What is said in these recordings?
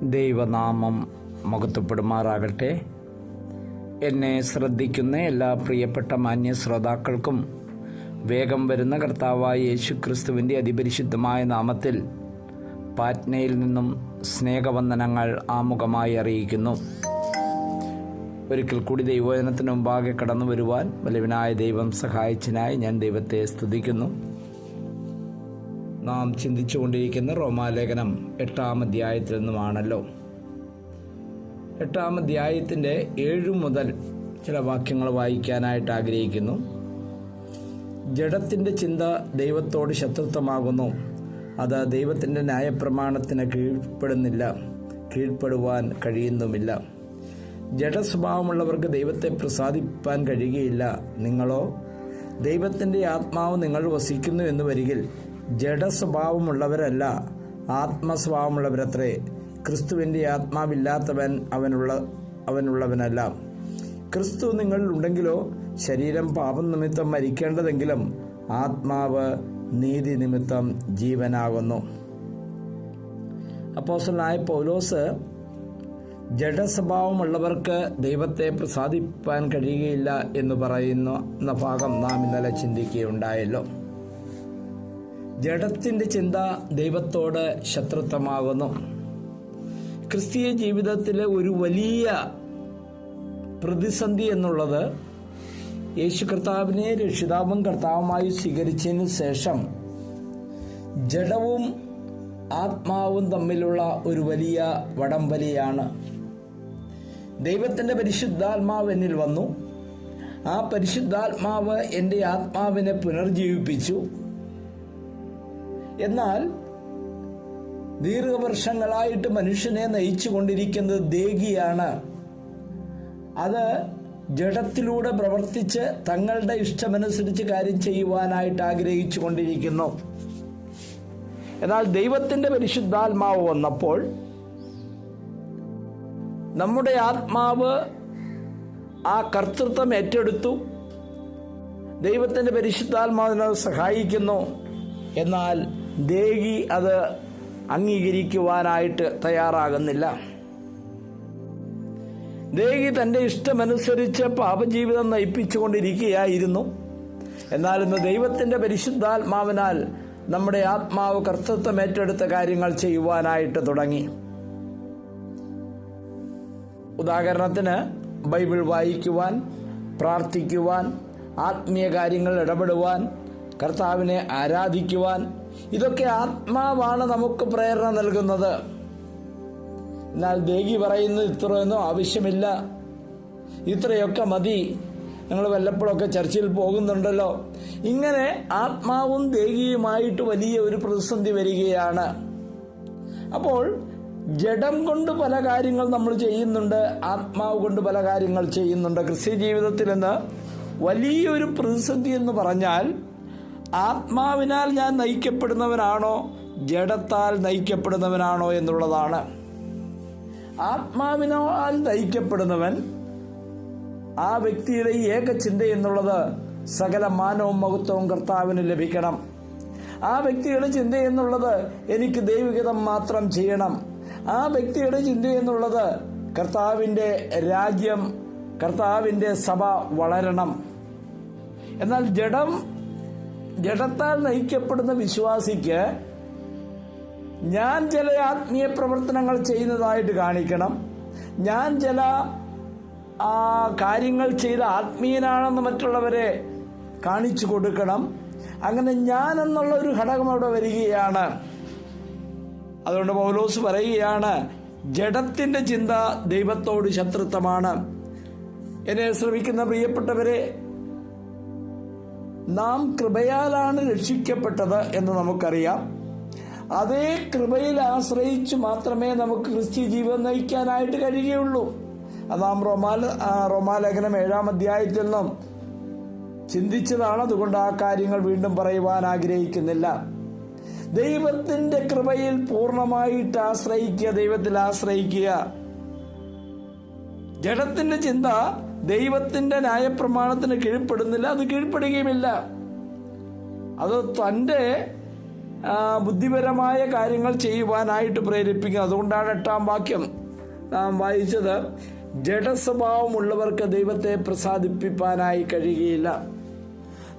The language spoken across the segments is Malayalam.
ദൈവനാമം മഹത്വപ്പെടുമാറാകട്ടെ. എന്നെ ശ്രദ്ധിക്കുന്ന എല്ലാ പ്രിയപ്പെട്ട മാന്യ ശ്രോതാക്കൾക്കും വേഗം വരുന്ന കർത്താവായ യേശുക്രിസ്തുവിൻ്റെ അതിപരിശുദ്ധമായ നാമത്തിൽ പാറ്റ്നയിൽ നിന്നും സ്നേഹവന്ദനങ്ങൾ ആമുഖമായി അറിയിക്കുന്നു. ഒരിക്കൽ കൂടി ദൈവവചനത്തിന് മുമ്പാകെ കടന്നു വരുവാൻ വലുവനായ ദൈവം സഹായിച്ചതിനായി ഞാൻ ദൈവത്തെ സ്തുതിക്കുന്നു. നാം ചിന്തിച്ചുകൊണ്ടിരിക്കുന്ന റോമാലേഖനം 8-ാം അധ്യായത്തിൽ നിന്നുമാണല്ലോ. 8-ാം അധ്യായത്തിൻ്റെ 7 മുതൽ ചില വാക്യങ്ങൾ വായിക്കാനായിട്ട് ആഗ്രഹിക്കുന്നു. ജഡത്തിൻ്റെ ചിന്ത ദൈവത്തോട് ശത്രുത്വമാകുന്നു. അത് ദൈവത്തിൻ്റെ ന്യായപ്രമാണത്തിന് കീഴ്പ്പെടുവാൻ കഴിയുന്നുമില്ല. ജഡസ്വഭാവമുള്ളവർക്ക് ദൈവത്തെ പ്രസാദിപ്പാൻ കഴിയുകയില്ല. നിങ്ങളോ ദൈവത്തിൻ്റെ ആത്മാവ് നിങ്ങൾ വസിക്കുന്നു എന്ന് വരികിൽ ജഡസ്വഭാവമുള്ളവരല്ല, ആത്മസ്വഭാവമുള്ളവരത്രേ. ക്രിസ്തുവിൻ്റെ ആത്മാവില്ലാത്തവൻ അവനുള്ളവനല്ല. ക്രിസ്തു നിങ്ങളിൽ ഉണ്ടെങ്കിലോ ശരീരം പാപം നിമിത്തം മരിക്കേണ്ടതെങ്കിലും ആത്മാവ് നീതി നിമിത്തം ജീവനാകുന്നു. അപ്പോസ്തലനായ പൗലോസ് ജഡസ്വഭാവമുള്ളവർക്ക് ദൈവത്തെ പ്രസാദിപ്പാൻ കഴിയുകയില്ല എന്ന് പറയുന്ന ഭാഗം നാം ഇന്നലെ ചിന്തിക്കുകയുണ്ടായല്ലോ. ജഡത്തിൻ്റെ ചിന്ത ദൈവത്തോട് ശത്രുത്വമാകുന്നു. ക്രിസ്തീയ ജീവിതത്തിലെ ഒരു വലിയ പ്രതിസന്ധി എന്നുള്ളത് യേശു കർത്താവിനെ രക്ഷിതാവും കർത്താവുമായി സ്വീകരിച്ചതിന് ശേഷം ജഡവും ആത്മാവും തമ്മിലുള്ള ഒരു വലിയ വടംവലിയാണ്. ദൈവത്തിൻ്റെ പരിശുദ്ധാത്മാവ് എന്നിൽ വന്നു. ആ പരിശുദ്ധാത്മാവ് എൻ്റെ ആത്മാവിനെ പുനർജീവിപ്പിച്ചു. എന്നാൽ ദീർഘവർഷങ്ങളായിട്ട് മനുഷ്യനെ നയിച്ചു കൊണ്ടിരിക്കുന്നത് ദേഹിയാണ്. അത് ജഡത്തിലൂടെ പ്രവർത്തിച്ച് തങ്ങളുടെ ഇഷ്ടമനുസരിച്ച് കാര്യം ചെയ്യുവാനായിട്ട് ആഗ്രഹിച്ചു കൊണ്ടിരിക്കുന്നു. എന്നാൽ ദൈവത്തിൻ്റെ പരിശുദ്ധാത്മാവ് വന്നപ്പോൾ നമ്മുടെ ആത്മാവ് ആ കർത്തൃത്വം ഏറ്റെടുത്തു. ദൈവത്തിൻ്റെ പരിശുദ്ധാത്മാവിനെ സഹായിക്കുന്നു. എന്നാൽ ദേഹി അത് അംഗീകരിക്കുവാനായിട്ട് തയ്യാറാകുന്നില്ല. ദേഹി തൻ്റെ ഇഷ്ടമനുസരിച്ച് പാപജീവിതം നയിപ്പിച്ചുകൊണ്ടിരിക്കുകയായിരുന്നു. എന്നാൽ ഇന്ന് ദൈവത്തിൻ്റെ പരിശുദ്ധാത്മാവിനാൽ നമ്മുടെ ആത്മാവ് കർത്തൃത്വം ഏറ്റെടുത്ത കാര്യങ്ങൾ ചെയ്യുവാനായിട്ട് തുടങ്ങി. ഉദാഹരണത്തിന് ബൈബിൾ വായിക്കുവാൻ, പ്രാർത്ഥിക്കുവാൻ, ആത്മീയ കാര്യങ്ങൾ ഇടപെടുവാൻ, കർത്താവിനെ ആരാധിക്കുവാൻ, ഇതൊക്കെ ആത്മാവാണ് നമുക്ക് പ്രേരണ നൽകുന്നത്. എന്നാൽ ദേഹി പറയുന്നത് ഇത്രയൊന്നും ആവശ്യമില്ല, ഇത്രയൊക്കെ മതി, ഞങ്ങൾ വല്ലപ്പോഴൊക്കെ ചർച്ചിൽ പോകുന്നുണ്ടല്ലോ. ഇങ്ങനെ ആത്മാവും ദേഹിയുമായിട്ട് വലിയ ഒരു പ്രതിസന്ധി വരികയാണ്. അപ്പോൾ ജഡം കൊണ്ട് പല കാര്യങ്ങൾ നമ്മൾ ചെയ്യുന്നുണ്ട്, ആത്മാവ് കൊണ്ട് പല കാര്യങ്ങൾ ചെയ്യുന്നുണ്ട്. ക്രിസ്ത്യ ജീവിതത്തിൽ നിന്ന് വലിയൊരു പ്രതിസന്ധി എന്ന് പറഞ്ഞാൽ ആത്മാവിനാൽ ഞാൻ നയിക്കപ്പെടുന്നവനാണോ ജഡത്താൽ നയിക്കപ്പെടുന്നവനാണോ എന്നുള്ളതാണ്. ആത്മാവിനാൽ നയിക്കപ്പെടുന്നവൻ ആ വ്യക്തിയുടെ ഏക ചിന്ത എന്നുള്ളത് സകല മാനവും മഹത്വവും കർത്താവിന് ലഭിക്കണം. ആ വ്യക്തിയുടെ ചിന്ത എന്നുള്ളത് എനിക്ക് ദൈവഹിതം മാത്രം ചെയ്യണം. ആ വ്യക്തിയുടെ ചിന്ത എന്നുള്ളത് കർത്താവിൻ്റെ രാജ്യം, കർത്താവിൻ്റെ സഭ വളരണം. എന്നാൽ ജഡത്താൽ നയിക്കപ്പെടുന്ന വിശ്വാസിക്ക് ഞാൻ ചില ആത്മീയ പ്രവർത്തനങ്ങൾ ചെയ്യുന്നതായിട്ട് കാണിക്കണം, ഞാൻ ചില കാര്യങ്ങൾ ചെയ്ത് ആത്മീയനാണെന്ന് മറ്റുള്ളവരെ കാണിച്ചു കൊടുക്കണം. അങ്ങനെ ഞാൻ എന്നുള്ള ഒരു ഘടകം അവിടെ വരികയാണ്. അതുകൊണ്ട് പൗലോസ് പറയുകയാണ്, ജഡത്തിൻ്റെ ചിന്ത ദൈവത്തോട് ശത്രുത്വമാണ്. എന്നെ ശ്രമിക്കുന്ന പ്രിയപ്പെട്ടവരെ, നാം കൃപയാലാണ് രക്ഷിക്കപ്പെട്ടത് എന്ന് നമുക്കറിയാം. അതേ കൃപയിൽ ആശ്രയിച്ച് മാത്രമേ നമുക്ക് ക്രിസ്ത്യ ജീവിതം നയിക്കാനായിട്ട് കഴിയുകയുള്ളൂ. അത് നാം റോമാലേഖനം 7-ാം അധ്യായത്തിൽ നിന്നും ചിന്തിച്ചതാണ്. അതുകൊണ്ട് ആ കാര്യങ്ങൾ വീണ്ടും പറയുവാൻ ആഗ്രഹിക്കുന്നില്ല. ദൈവത്തിൻ്റെ കൃപയിൽ പൂർണ്ണമായിട്ട് ആശ്രയിക്കുക, ദൈവത്തിൽ ആശ്രയിക്കുക. ജഡത്തിൻ്റെ ചിന്ത ദൈവത്തിൻ്റെ ന്യായപ്രമാണത്തിന് കീഴ്പ്പെടുന്നില്ല, അത് കീഴ്പ്പെടുകയുമില്ല. അത് തൻ്റെ ബുദ്ധിപരമായ കാര്യങ്ങൾ ചെയ്യുവാനായിട്ട് പ്രേരിപ്പിക്കും. അതുകൊണ്ടാണ് 8-ാം വാക്യം നാം വായിച്ചത്, ജഡസ്വഭാവമുള്ളവർക്ക് ദൈവത്തെ പ്രസാദിപ്പിക്കാനായി കഴിയുകയില്ല.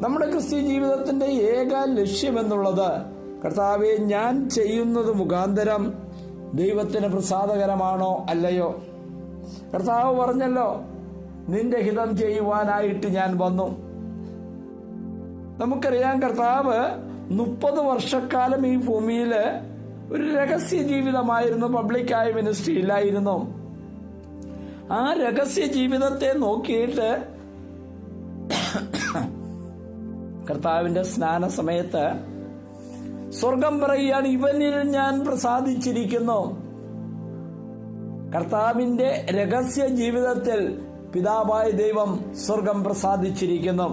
നമ്മുടെ ക്രിസ്തീയ ജീവിതത്തിന്റെ ഏക ലക്ഷ്യമെന്നുള്ളത് കർത്താവെ, ഞാൻ ചെയ്യുന്നത് മുഖാന്തരം ദൈവത്തിന് പ്രസാദകരമാണോ അല്ലയോ? കർത്താവ് പറഞ്ഞല്ലോ, നിന്റെ ഹിതം ചെയ്യുവാനായിട്ട് ഞാൻ വന്നു. നമുക്കറിയാം, കർത്താവ് 30 വർഷക്കാലം ഈ ഭൂമിയിൽ ഒരു രഹസ്യ ജീവിതമായിരുന്നു, പബ്ലിക്കായ മിനിസ്ട്രി ഇല്ലായിരുന്നു. ആ രഹസ്യ ജീവിതത്തെ നോക്കിയിട്ട് കർത്താവിന്റെ സ്നാന സമയത്ത് സ്വർഗം പറയുകയാണ്, ഇവനിൽ ഞാൻ പ്രസാദിച്ചിരിക്കുന്നു. കർത്താവിന്റെ രഹസ്യ ജീവിതത്തിൽ പിതാവായ ദൈവം സ്വർഗം പ്രസാദിച്ചിരിക്കുന്നു.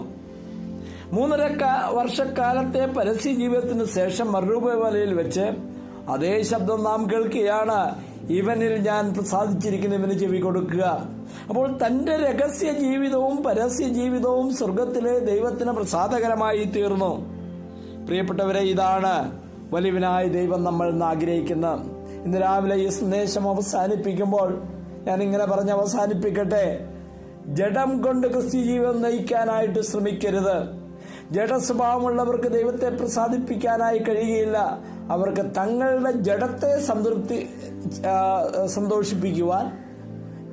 3.5 വർഷക്കാലത്തെ പരസ്യ ജീവിതത്തിന് ശേഷം മറുരൂപമലയിൽ വെച്ച് അതേ ശബ്ദം നാം കേൾക്കുകയാണ്, ഇവനിൽ ഞാൻ പ്രസാദിച്ചിരിക്കുന്നു, ഇവന് ചെവി കൊടുക്കുക. അപ്പോൾ തന്റെ രഹസ്യ ജീവിതവും പരസ്യ ജീവിതവും സ്വർഗത്തിലെ ദൈവത്തിന് പ്രസാദകരമായി തീർന്നു. പ്രിയപ്പെട്ടവരെ, ഇതാണ് വലിയവനായ ദൈവം നമ്മൾ ഇന്ന് ആഗ്രഹിക്കുന്നത്. ഇന്ന് രാവിലെ ഈ സന്ദേശം അവസാനിപ്പിക്കുമ്പോൾ ഞാൻ ഇങ്ങനെ പറഞ്ഞ് അവസാനിപ്പിക്കട്ടെ. ജഡം കൊണ്ട് ക്രിസ്തീയ ജീവിതം നയിക്കാനായിട്ട് ശ്രമിക്കരുത്. ജഡസ്വഭാവമുള്ളവർക്ക് ദൈവത്തെ പ്രസാദിപ്പിക്കാനായി കഴിയുകയില്ല. അവർക്ക് തങ്ങളുടെ ജഡത്തെ സന്തോഷിപ്പിക്കുവാൻ,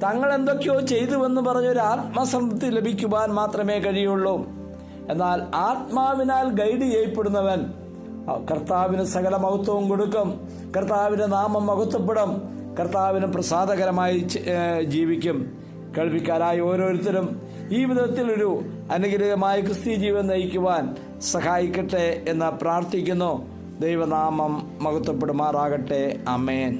തങ്ങൾ എന്തൊക്കെയോ ചെയ്തുവെന്ന് പറഞ്ഞൊരു ആത്മസംതൃപ്തി ലഭിക്കുവാൻ മാത്രമേ കഴിയുള്ളൂ. എന്നാൽ ആത്മാവിനാൽ ഗൈഡ് ചെയ്യപ്പെടുന്നവൻ കർത്താവിന് സകല മഹത്വവും കൊടുക്കും. കർത്താവിന്റെ നാമം മഹത്വപ്പെടും. കർത്താവിന് പ്രസാദകരമായി ജീവിക്കും. കേൾവിക്കാരായ ഓരോരുത്തരും ഈ വിധത്തിൽ ഒരു അനുഗ്രഹമായ ക്രിസ്തീയ ജീവിതം നയിക്കുവാൻ സഹായിക്കട്ടെ എന്ന് പ്രാർത്ഥിക്കുന്നു. ദൈവനാമം മഹത്വപ്പെടുമാറാകട്ടെ. ആമേൻ.